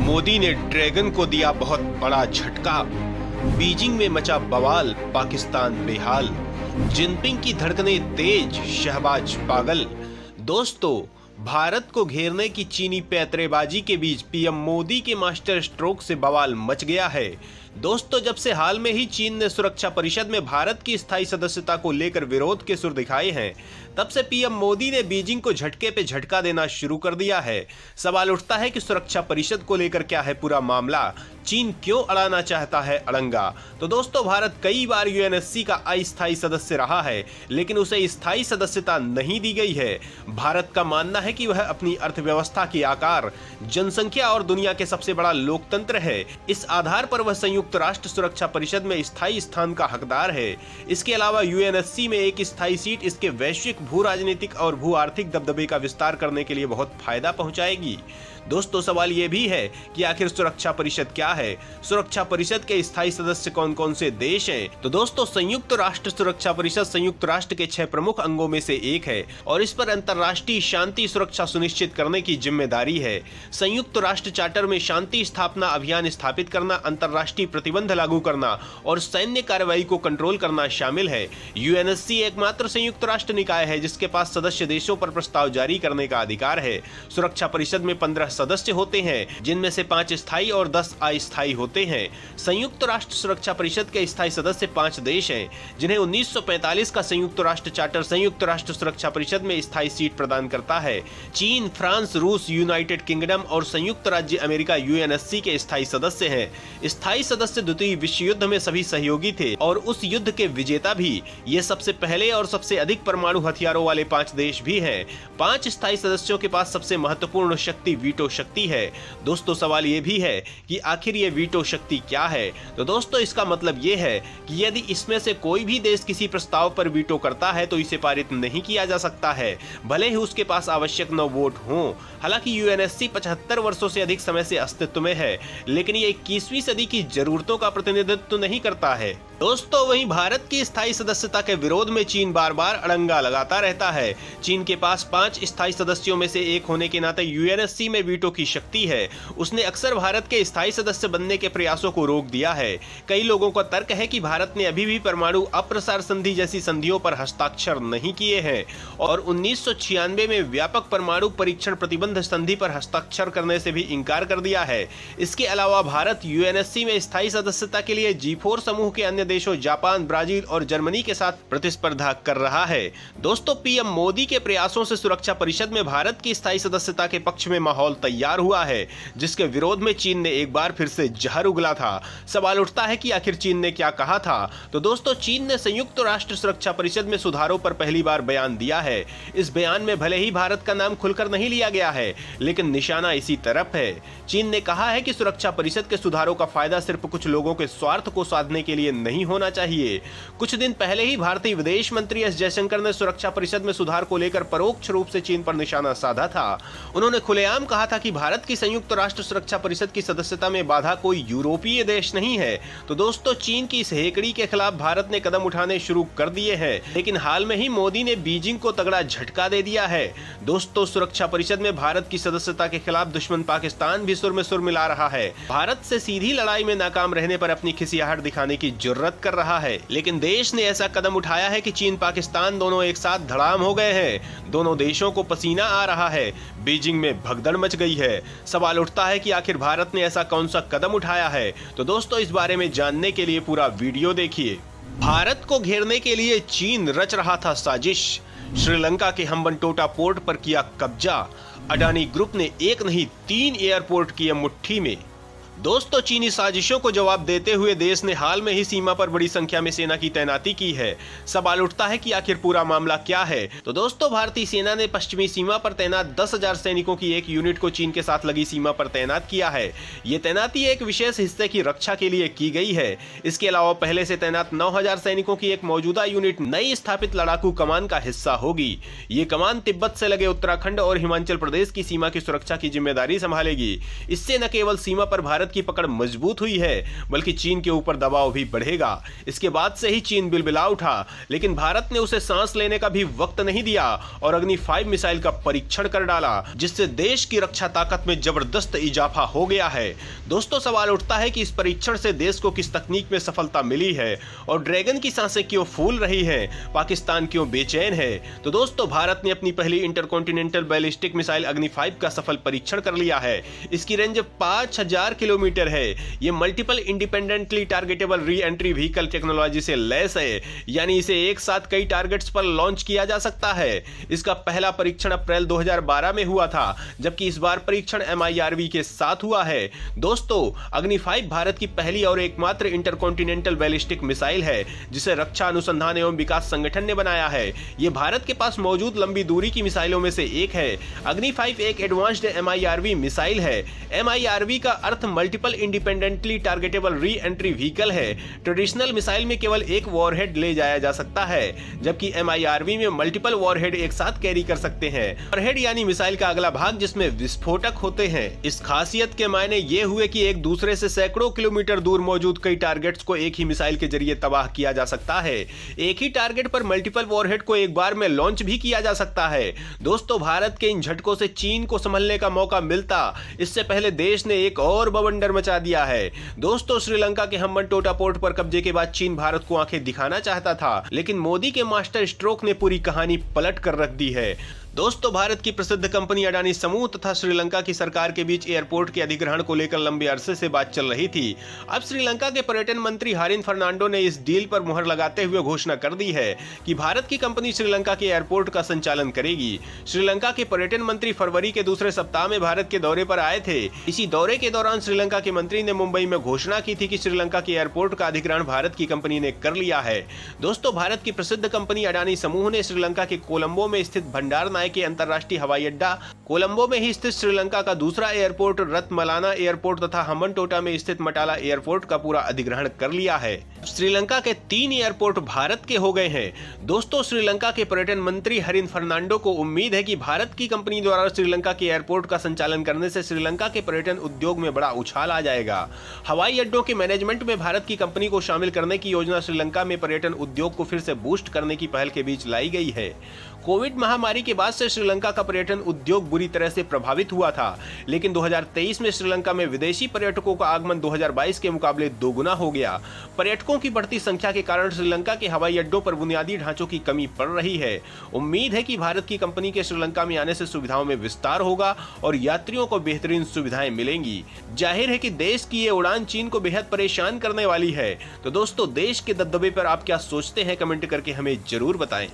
मोदी ने ड्रैगन को दिया बहुत बड़ा झटका। बीजिंग में मचा बवाल, पाकिस्तान बेहाल। जिनपिंग की धड़कनें तेज, शहबाज पागल। दोस्तों, भारत को घेरने की चीनी पैंतरेबाजी के बीच पीएम मोदी के मास्टर स्ट्रोक से बवाल मच गया है। दोस्तों, जब से हाल में ही चीन ने सुरक्षा परिषद में भारत की स्थायी सदस्यता को लेकर विरोध के सुर दिखाए हैं, तब से पीएम मोदी ने बीजिंग को झटके पे झटका देना शुरू कर दिया है। सवाल उठता है कि सुरक्षा परिषद को लेकर क्या है पूरा मामला, चीन क्यों अड़ाना चाहता है अड़ंगा। तो दोस्तों, भारत कई बार यूएनएससी का अस्थायी सदस्य रहा है, लेकिन उसे स्थायी सदस्यता नहीं दी गई है। भारत का मानना है कि वह अपनी अर्थव्यवस्था की आकार, जनसंख्या और दुनिया के सबसे बड़ा लोकतंत्र है। इस आधार पर वह संयुक्त राष्ट्र सुरक्षा परिषद में स्थायी स्थान का हकदार है। इसके अलावा यूएनएससी में एक स्थायी सीट इसके वैश्विक भू राजनीतिक और भू आर्थिक दबदबे का विस्तार करने के लिए बहुत फायदा पहुंचाएगी। दोस्तों, सवाल यह भी है कि आखिर सुरक्षा परिषद क्या है, सुरक्षा परिषद के स्थायी सदस्य कौन कौन से देश हैं? तो दोस्तों, संयुक्त राष्ट्र सुरक्षा परिषद संयुक्त राष्ट्र के 6 प्रमुख अंगों में से एक है और इस पर अंतर्राष्ट्रीय शांति सुरक्षा सुनिश्चित करने की जिम्मेदारी है। संयुक्त राष्ट्र चार्टर में शांति स्थापना अभियान स्थापित करना, अंतर्राष्ट्रीय प्रतिबंध लागू करना और सैन्य कार्रवाई को कंट्रोल करना शामिल है। यूएनएससी एकमात्र संयुक्त राष्ट्र निकाय है जिसके पास सदस्य देशों पर प्रस्ताव जारी करने का अधिकार है। सुरक्षा परिषद में 15 सदस्य होते हैं, जिनमें से 5 स्थायी और 10 अस्थायी होते हैं। संयुक्त राष्ट्र सुरक्षा परिषद के स्थायी सदस्य 5 देश हैं, जिन्हें 1945 का संयुक्त राष्ट्र चार्टर संयुक्त राष्ट्र सुरक्षा परिषद में स्थायी सीट प्रदान करता है। चीन, फ्रांस, रूस, यूनाइटेड किंगडम और संयुक्त राज्य अमेरिका यूएनएससी के स्थायी सदस्य हैं। स्थायी सदस्य द्वितीय विश्व युद्ध में सभी सहयोगी थे और उस युद्ध के विजेता भी। ये सबसे पहले और सबसे अधिक परमाणु हथियारों वाले 5 देश भी हैं। 5 स्थायी सदस्यों के पास सबसे महत्वपूर्ण शक्ति वीटो शक्ति है। दोस्तों, सवाल ये भी है कि आखिर ये वीटो शक्ति क्या है? तो दोस्तों, इसका मतलब ये है कि यदि इसमें से कोई भी देश किसी प्रस्ताव पर वीटो करता है तो इसे पारित नहीं किया जा सकता है, भले ही उसके पास आवश्यक 9 वोट हों। हालांकि यूएनएससी 75 वर्षों से अधिक समय से अस्तित्व में है, लेकिन ये 21वीं सदी की जरूरतों का प्रतिनिधित्व नहीं करता है। दोस्तों, वहीं भारत की स्थायी सदस्यता के विरोध में चीन बार बार अड़ंगा लगाता रहता है। चीन के पास 5 स्थायी सदस्यों में से एक होने के नाते यूएनएससी में वीटो की शक्ति है। उसने अक्सर भारत के स्थायी सदस्य बनने के प्रयासों को रोक दिया है। कई लोगों का तर्क है कि भारत ने अभी भी परमाणु अप्रसार संधि जैसी संधियों पर हस्ताक्षर नहीं किए हैं और 1996 में व्यापक परमाणु परीक्षण प्रतिबंध संधि पर हस्ताक्षर करने से भी इंकार कर दिया है। इसके अलावा भारत यूएनएससी में स्थायी सदस्यता के लिए G4 समूह के अन्य देशों जापान, ब्राजील और जर्मनी के साथ प्रतिस्पर्धा कर रहा है। दोस्तों, पीएम मोदी के प्रयासों से सुरक्षा परिषद में भारत की स्थायी सदस्यता के पक्ष में माहौल तैयार हुआ है, जिसके विरोध में चीन ने एक बार फिर से जहर उगला था। सवाल उठता है कि आखिर चीन ने क्या कहा था? तो दोस्तों, चीन ने संयुक्त राष्ट्र सुरक्षा परिषद में सुधारों पर पहली बार बयान दिया है। इस बयान में भले ही भारत का नाम खुलकर नहीं लिया गया है, लेकिन निशाना इसी तरफ है। चीन ने कहा है कि सुरक्षा परिषद के सुधारों का फायदा सिर्फ कुछ लोगों के स्वार्थ को साधने के लिए नहीं होना चाहिए। कुछ दिन पहले ही भारतीय विदेश मंत्री एस जयशंकर ने सुरक्षा परिषद में सुधार को लेकर परोक्ष रूप से चीन पर निशाना साधा था। उन्होंने खुलेआम कहा था कि भारत की संयुक्त राष्ट्र सुरक्षा परिषद की सदस्यता में बाधा कोई यूरोपीय देश नहीं है। तो दोस्तों, चीन की इस हेकड़ी के खिलाफ भारत ने कदम उठाने शुरू कर दिए हैं, लेकिन हाल में ही मोदी ने बीजिंग को तगड़ा झटका दे दिया है। दोस्तों, सुरक्षा परिषद में भारत की सदस्यता के खिलाफ दुश्मन पाकिस्तान भी सुर में सुर मिला रहा है। भारत से सीधी लड़ाई में नाकाम रहने पर अपनी खिसियाहट दिखाने की जुर्रत कर रहा है, लेकिन देश ने ऐसा कदम उठाया है कि चीन पाकिस्तान दोनों एक साथ धड़ाम हो गए हैं। दोनों देशों को पसीना आ रहा है। बीजिंग में भगदड़ मच गई है। सवाल उठता है कि आखिर भारत ने ऐसा कौन सा कदम उठाया है? तो दोस्तों, इस बारे में जानने के लिए पूरा वीडियो देखिए। भारत को घेरने के लिए चीन रच रहा था साजिश। श्रीलंका के हम्बनटोटा पोर्ट पर किया कब्जा। अडानी ग्रुप ने एक नहीं 3 एयरपोर्ट किए मुट्ठी में। दोस्तों, चीनी साजिशों को जवाब देते हुए देश ने हाल में ही सीमा पर बड़ी संख्या में सेना की तैनाती की है। सवाल उठता है कि आखिर पूरा मामला क्या है? तो दोस्तों, भारतीय सेना ने पश्चिमी सीमा पर तैनात 10,000 सैनिकों की एक यूनिट को चीन के साथ लगी सीमा पर तैनात किया है। ये तैनाती एक विशेष हिस्से की रक्षा के लिए की गई है। इसके अलावा पहले से तैनात 9,000 सैनिकों की एक मौजूदा यूनिट नई स्थापित लड़ाकू कमान का हिस्सा होगी। ये कमान तिब्बत से लगे उत्तराखंड और हिमाचल प्रदेश की सीमा की सुरक्षा की जिम्मेदारी संभालेगी। इससे न केवल सीमा पर भारत भारत की पकड़ मजबूत हुई है, बल्कि चीन के ऊपर दबाव भी बढ़ेगा। इसके बाद से ही चीन बिलबिला उठा, लेकिन भारत ने उसे सांस लेने का भी वक्त नहीं दिया और अग्नि 5 मिसाइल का परीक्षण कर डाला, जिससे देश की रक्षा ताकत में जबरदस्त इजाफा हो गया है। दोस्तों, सवाल उठता है कि इस परीक्षण से देश को किस तकनीक में सफलता मिली है और ड्रैगन की सांसें क्यों फूल रही हैं, पाकिस्तान क्यों बेचैन है। तो दोस्तों, भारत ने अपनी पहली इंटरकॉन्टिनेंटल बैलिस्टिक मिसाइल अग्नि 5 का सफल परीक्षण कर लिया है। इसकी रेंज 5000 किलोमीटर है। ये multiple independently targetable re-entry vehicle technology से लैस है, यानी इसे एक साथ कई टारगेट्स पर लॉन्च किया जा सकता है। इसका पहला परीक्षण अप्रैल 2012 में हुआ था, जबकि इस बार परीक्षण MIRV के साथ हुआ है। दोस्तों, अग्नि 5 भारत की पहली और एकमात्र इंटरकॉन्टिनेंटल बैलिस्टिक मिसाइल है, जिसे रक्षा अनुसंधान एवं विकास संगठन ने बनाया है। यह भारत के पास मौजूद लंबी दूरी की मिसाइलों में से एक है। अग्नि 5 एक एडवांस्ड MIRV मिसाइल है। MIRV का अर्थ multiple independently targetable re-entry vehicle है। ट्रेडिशनल मिसाइल में केवल एक वॉरहेड ले जाया जा सकता है, जबकि MIRV में मल्टीपल वॉरहेड एक साथ कैरी कर सकते हैं। वॉरहेड यानी मिसाइल का अगला भाग, जिसमें विस्फोटक होते हैं। इस खासियत के मायने ये हुए कि एक दूसरे से सैकड़ों किलोमीटर दूर मौजूद कई टारगेट्स को एक ही मिसाइल के जरिए तबाह किया जा सकता है। एक ही टारगेट पर मल्टीपल वॉरहेड को एक बार में लॉन्च भी किया जा सकता है। दोस्तों, भारत के इन झटकों से चीन को संभलने का मौका मिलता, इससे पहले देश ने एक और बवंडर मचा दिया है। दोस्तों, श्रीलंका के हम्बनटोटा पोर्ट पर कब्जे के बाद चीन भारत को आंखें दिखाना चाहता था, लेकिन मोदी के मास्टर स्ट्रोक ने पूरी कहानी पलट कर रख दी है। दोस्तों, भारत की प्रसिद्ध कंपनी अडानी समूह तथा श्रीलंका की सरकार के बीच एयरपोर्ट के अधिग्रहण को लेकर लंबे अरसे से बात चल रही थी। अब श्रीलंका के पर्यटन मंत्री हरिन फर्नांडो ने इस डील पर मुहर लगाते हुए घोषणा कर दी है कि भारत की कंपनी श्रीलंका के एयरपोर्ट का संचालन करेगी। श्रीलंका के पर्यटन मंत्री फरवरी के दूसरे सप्ताह में भारत के दौरे पर आए थे। इसी दौरे के दौरान श्रीलंका के मंत्री ने मुंबई में घोषणा की थी कि श्रीलंका के एयरपोर्ट का अधिग्रहण भारत की कंपनी ने कर लिया है। दोस्तों, भारत की प्रसिद्ध कंपनी अडानी समूह ने श्रीलंका के कोलंबो में स्थित भंडार नायके अंतरराष्ट्रीय हवाई अड्डा, कोलंबो में ही स्थित श्रीलंका का दूसरा एयरपोर्ट रत्मलाना एयरपोर्ट तथा हम्बनटोटा में स्थित मटाला एयरपोर्ट का पूरा अधिग्रहण कर लिया है। श्रीलंका के 3 एयरपोर्ट भारत के हो गए हैं। दोस्तों, श्रीलंका के पर्यटन मंत्री हरिन फर्नांडो को उम्मीद है कि भारत की कंपनी द्वारा श्रीलंका के एयरपोर्ट का संचालन करने से श्रीलंका के पर्यटन उद्योग में बड़ा उछाल आ जाएगा। हवाई अड्डों के मैनेजमेंट में भारत की कंपनी को शामिल करने की योजना श्रीलंका में पर्यटन उद्योग को फिर से बूस्ट करने की पहल के बीच लाई गई है। कोविड महामारी के बाद से श्रीलंका का पर्यटन उद्योग बुरी तरह से प्रभावित हुआ था, लेकिन 2023 में श्रीलंका में विदेशी पर्यटकों का आगमन 2022 के मुकाबले दोगुना हो गया। पर्यटकों की बढ़ती संख्या के कारण श्रीलंका के हवाई अड्डों पर बुनियादी ढांचों की कमी पड़ रही है। उम्मीद है कि भारत की कंपनी के श्रीलंका में आने से सुविधाओं में विस्तार होगा और यात्रियों को बेहतरीन सुविधाएं मिलेंगी। जाहिर है कि देश की ये उड़ान चीन को बेहद परेशान करने वाली है। तो दोस्तों, देश के दबदबे पर आप क्या सोचते हैं, कमेंट करके हमें जरूर बताएं।